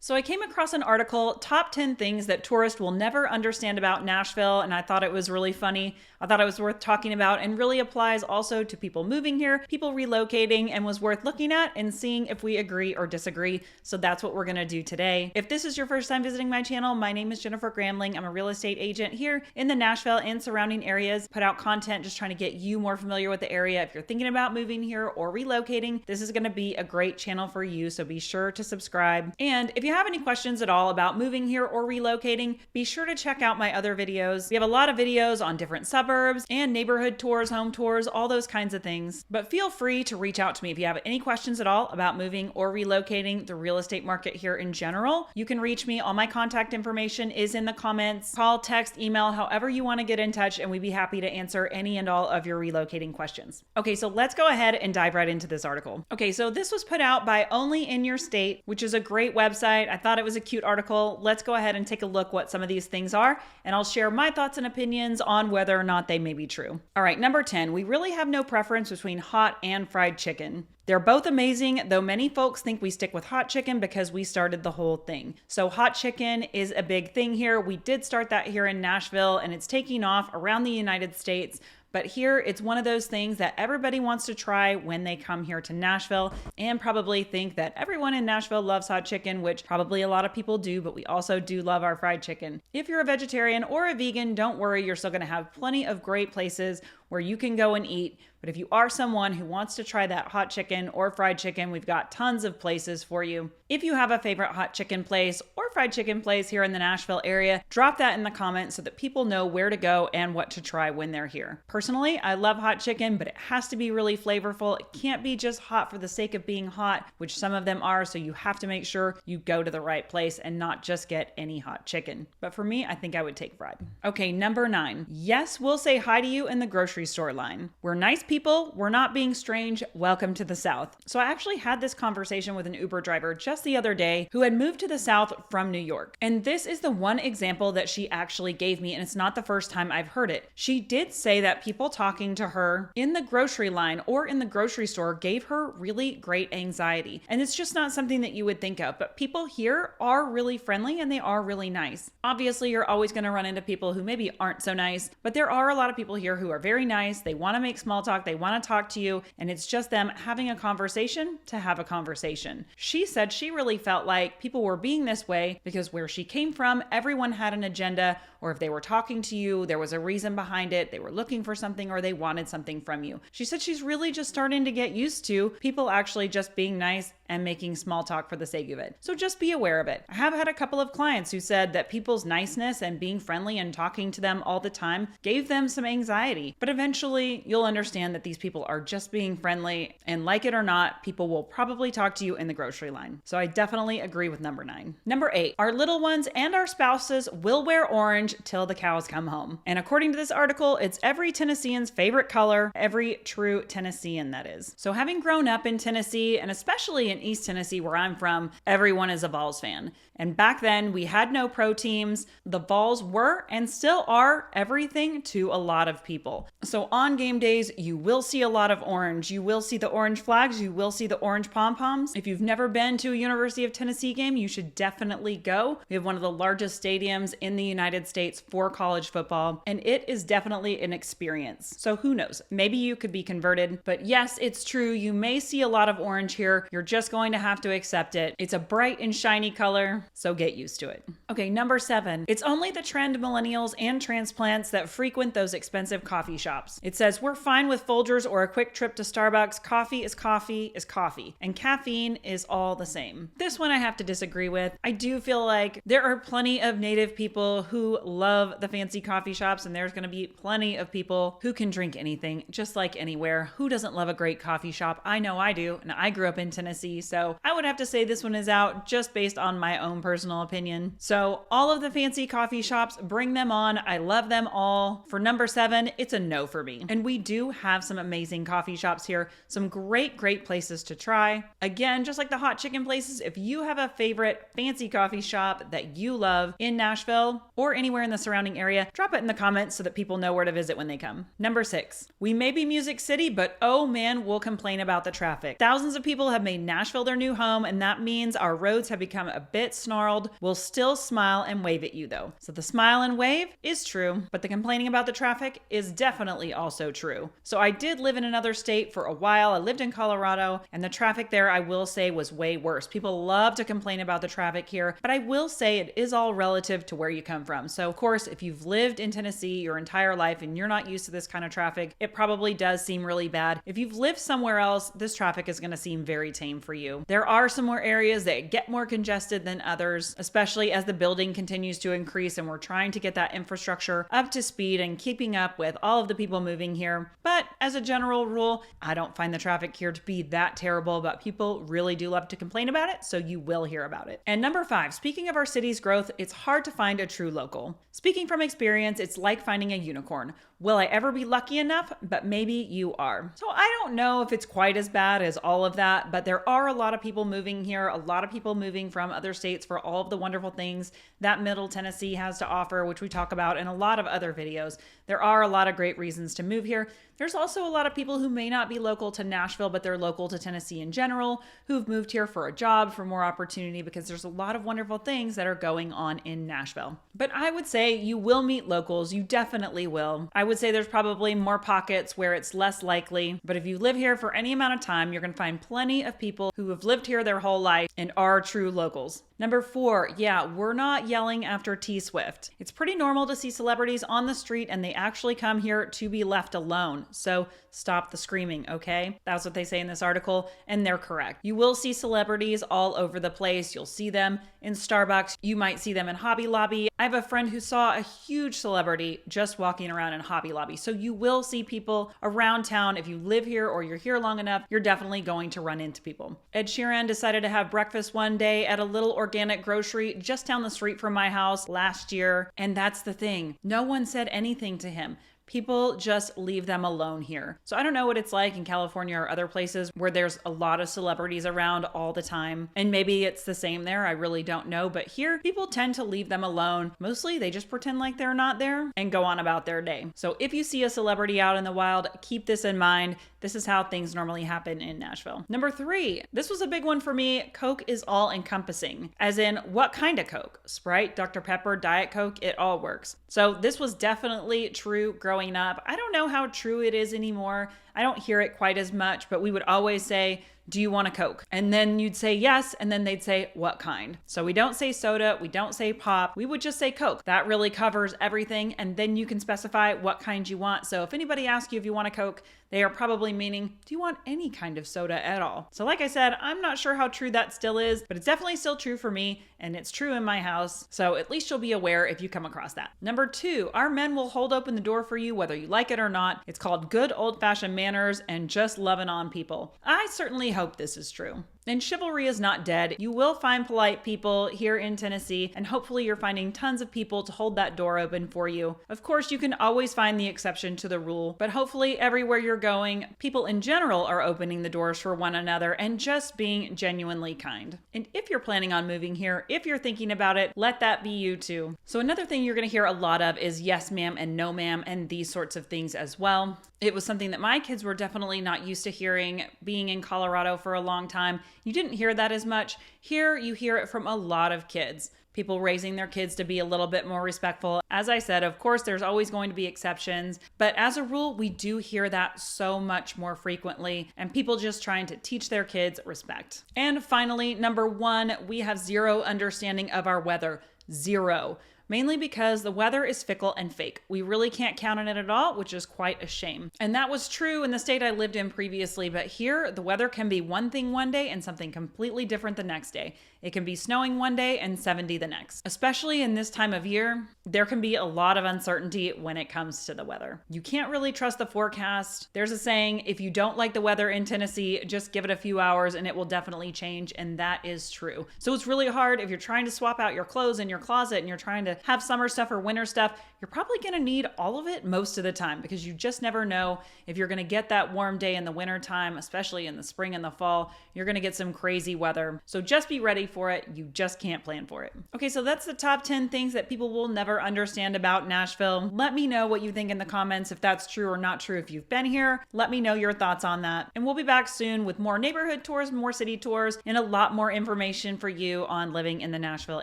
So I came across an article, Top 10 Things That Tourists Will Never Understand About Nashville, and I thought it was really funny. I thought it was worth talking about and really applies also to people moving here, people relocating, and was worth looking at and seeing if we agree or disagree. So that's what we're going to do today. If this is your first time visiting my channel, my name is Jennifer Gramling. I'm a real estate agent here in the Nashville and surrounding areas. Put out content just trying to get you more familiar with the area. If you're thinking about moving here or relocating, this is going to be a great channel for you. So be sure to subscribe. And if you have any questions at all about moving here or relocating, be sure to check out my other videos. We have a lot of videos on different suburbs and neighborhood tours, home tours, all those kinds of things. But feel free to reach out to me if you have any questions at all about moving or relocating the real estate market here in general. You can reach me. All my contact information is in the comments. Call, text, email, however you want to get in touch, and we'd be happy to answer any and all of your relocating questions. Okay, so let's go ahead and dive right into this article. Okay, so this was put out by Only in Your State, which is a great website. I thought it was a cute article. Let's go ahead and take a look what some of these things are, and I'll share my thoughts and opinions on whether or not they may be true. All right, number 10, we really have no preference between hot and fried chicken. They're both amazing, though many folks think we stick with hot chicken because we started the whole thing. So hot chicken is a big thing here. We did start that here in Nashville, and it's taking off around the United States. But here, it's one of those things that everybody wants to try when they come here to Nashville, and probably think that everyone in Nashville loves hot chicken, which probably a lot of people do, but we also do love our fried chicken. If you're a vegetarian or a vegan, don't worry, you're still gonna have plenty of great places where you can go and eat. But if you are someone who wants to try that hot chicken or fried chicken, we've got tons of places for you. If you have a favorite hot chicken place or fried chicken place here in the Nashville area, drop that in the comments so that people know where to go and what to try when they're here. Personally, I love hot chicken, but it has to be really flavorful. It can't be just hot for the sake of being hot, which some of them are, so you have to make sure you go to the right place and not just get any hot chicken. But for me, I think I would take fried. Okay, number 9. Yes, we'll say hi to you in the grocery store line. We're nice people, we're not being strange, welcome to the South. So I actually had this conversation with an Uber driver just the other day who had moved to the South from New York. And this is the one example that she actually gave me, and it's not the first time I've heard it. She did say that people talking to her in the grocery line or in the grocery store gave her really great anxiety. And it's just not something that you would think of, but people here are really friendly and they are really nice. Obviously, you're always going to run into people who maybe aren't so nice, but there are a lot of people here who are very nice. They want to make small talk, they want to talk to you, and it's just them having a conversation to have a conversation. She said she really felt like people were being this way because where she came from, everyone had an agenda, or if they were talking to you, there was a reason behind it. They were looking for something or they wanted something from you. She said she's really just starting to get used to people actually just being nice and making small talk for the sake of it. So just be aware of it. I have had a couple of clients who said that people's niceness and being friendly and talking to them all the time gave them some anxiety. But eventually you'll understand that these people are just being friendly, and like it or not, people will probably talk to you in the grocery line. So I definitely agree with number 9. Number 8, our little ones and our spouses will wear orange till the cows come home. And according to this article, it's every Tennessean's favorite color, every true Tennessean that is. So having grown up in Tennessee, and especially in East Tennessee where I'm from, everyone is a Vols fan. And back then we had no pro teams. The Vols were and still are everything to a lot of people. So on game days, you will see a lot of orange. You will see the orange flags. You will see the orange pom-poms. If you've never been to a University of Tennessee game, you should definitely go. We have one of the largest stadiums in the United States for college football, and it is definitely an experience. So who knows? Maybe you could be converted, but yes, it's true. You may see a lot of orange here. You're just going to have to accept it. It's a bright and shiny color, so get used to it. Okay, number 7. It's only the trend millennials and transplants that frequent those expensive coffee shops. It says, we're fine with Folgers or a quick trip to Starbucks. Coffee is coffee is coffee, and caffeine is all the same. This one I have to disagree with. I do feel like there are plenty of native people who love the fancy coffee shops, and there's going to be plenty of people who can drink anything, just like anywhere. Who doesn't love a great coffee shop? I know I do, and I grew up in Tennessee, so I would have to say this one is out just based on my own personal opinion. So all of the fancy coffee shops, bring them on. I love them all. For number 7, it's a no for me. And we do have have some amazing coffee shops here, some great places to try. Again, just like the hot chicken places, if you have a favorite fancy coffee shop that you love in Nashville or anywhere in the surrounding area, drop it in the comments so that people know where to visit when they come. Number 6, we may be Music City, but oh man, we'll complain about the traffic. Thousands of people have made Nashville their new home, and that means our roads have become a bit snarled. We'll still smile and wave at you though. So the smile and wave is true, but the complaining about the traffic is definitely also true. So I did live in another state for a while. I lived in Colorado, and the traffic there, I will say, was way worse. People love to complain about the traffic here, but I will say it is all relative to where you come from. So of course, if you've lived in Tennessee your entire life and you're not used to this kind of traffic, it probably does seem really bad. If you've lived somewhere else, this traffic is going to seem very tame for you. There are some more areas that get more congested than others, especially as the building continues to increase and we're trying to get that infrastructure up to speed and keeping up with all of the people moving here. But as a general rule, I don't find the traffic here to be that terrible, but people really do love to complain about it, so you will hear about it. And number 5, speaking of our city's growth, it's hard to find a true local. Speaking from experience, it's like finding a unicorn. Will I ever be lucky enough? But maybe you are. So I don't know if it's quite as bad as all of that, but there are a lot of people moving here, a lot of people moving from other states for all of the wonderful things that Middle Tennessee has to offer, which we talk about in a lot of other videos. There are a lot of great reasons to move here. There's also a lot of people who may not be local to Nashville, but they're local to Tennessee in general, who've moved here for a job, for more opportunity, because there's a lot of wonderful things that are going on in Nashville. But I would say you will meet locals. You definitely will. I would say there's probably more pockets where it's less likely, but if you live here for any amount of time, you're going to find plenty of people who have lived here their whole life and are true locals. Number 4, yeah, we're not yelling after T Swift. It's pretty normal to see celebrities on the street and they actually come here to be left alone. So stop the screaming, okay? That's what they say in this article, and they're correct. You will see celebrities all over the place. You'll see them in Starbucks. You might see them in Hobby Lobby. I have a friend who saw a huge celebrity just walking around in Hobby Lobby. So you will see people around town. If you live here or you're here long enough, you're definitely going to run into people. Ed Sheeran decided to have breakfast one day at a little organic grocery just down the street from my house last year. And that's the thing. No one said anything to him. People just leave them alone here. So I don't know what it's like in California or other places where there's a lot of celebrities around all the time. And maybe it's the same there. I really don't know. But here, people tend to leave them alone. Mostly they just pretend like they're not there and go on about their day. So if you see a celebrity out in the wild, keep this in mind. This is how things normally happen in Nashville. Number 3, this was a big one for me. Coke is all encompassing. As in, what kind of Coke? Sprite, Dr. Pepper, Diet Coke, it all works. So this was definitely true growing up. I don't know how true it is anymore. I don't hear it quite as much, but we would always say, do you want a Coke? And then you'd say yes, and then they'd say, what kind? So we don't say soda, we don't say pop, we would just say Coke. That really covers everything, and then you can specify what kind you want. So if anybody asks you if you want a Coke, they are probably meaning, do you want any kind of soda at all? So like I said, I'm not sure how true that still is, but it's definitely still true for me, and it's true in my house. So at least you'll be aware if you come across that. Number 2, our men will hold open the door for you whether you like it or not. It's called good old-fashioned manners and just loving on people. I certainly hope this is true. And chivalry is not dead. You will find polite people here in Tennessee, and hopefully you're finding tons of people to hold that door open for you. Of course, you can always find the exception to the rule, but hopefully everywhere you're going, people in general are opening the doors for one another and just being genuinely kind. And if you're planning on moving here, if you're thinking about it, let that be you too. So another thing you're going to hear a lot of is yes ma'am and no ma'am and these sorts of things as well. It was something that my kids were definitely not used to hearing being in Colorado for a long time. You didn't hear that as much. Here, you hear it from a lot of kids. People raising their kids to be a little bit more respectful. As I said, of course, there's always going to be exceptions, but as a rule, we do hear that so much more frequently, and people just trying to teach their kids respect. And finally, number 1, we have zero understanding of our weather. Zero. Mainly because the weather is fickle and fake. We really can't count on it at all, which is quite a shame. And that was true in the state I lived in previously, but here the weather can be one thing one day and something completely different the next day. It can be snowing one day and 70 the next. Especially in this time of year, there can be a lot of uncertainty when it comes to the weather. You can't really trust the forecast. There's a saying, if you don't like the weather in Tennessee, just give it a few hours and it will definitely change, and that is true. So it's really hard if you're trying to swap out your clothes in your closet and you're trying to have summer stuff or winter stuff. You're probably going to need all of it most of the time because you just never know if you're going to get that warm day in the winter time, especially in the spring and the fall. You're going to get some crazy weather. So just be ready for it. You just can't plan for it. Okay, so that's the top 10 things that people will never understand about Nashville. Let me know what you think in the comments, if that's true or not true. If you've been here, let me know your thoughts on that. And we'll be back soon with more neighborhood tours, more city tours, and a lot more information for you on living in the Nashville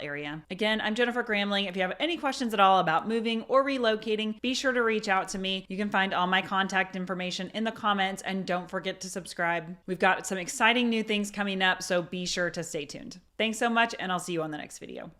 area. Again, I'm Jennifer Gramling. If you have any questions at all about moving or relocating, be sure to reach out to me. You can find all my contact information in the comments, and don't forget to subscribe. We've got some exciting new things coming up, so be sure to stay tuned. Thanks so much, and I'll see you on the next video.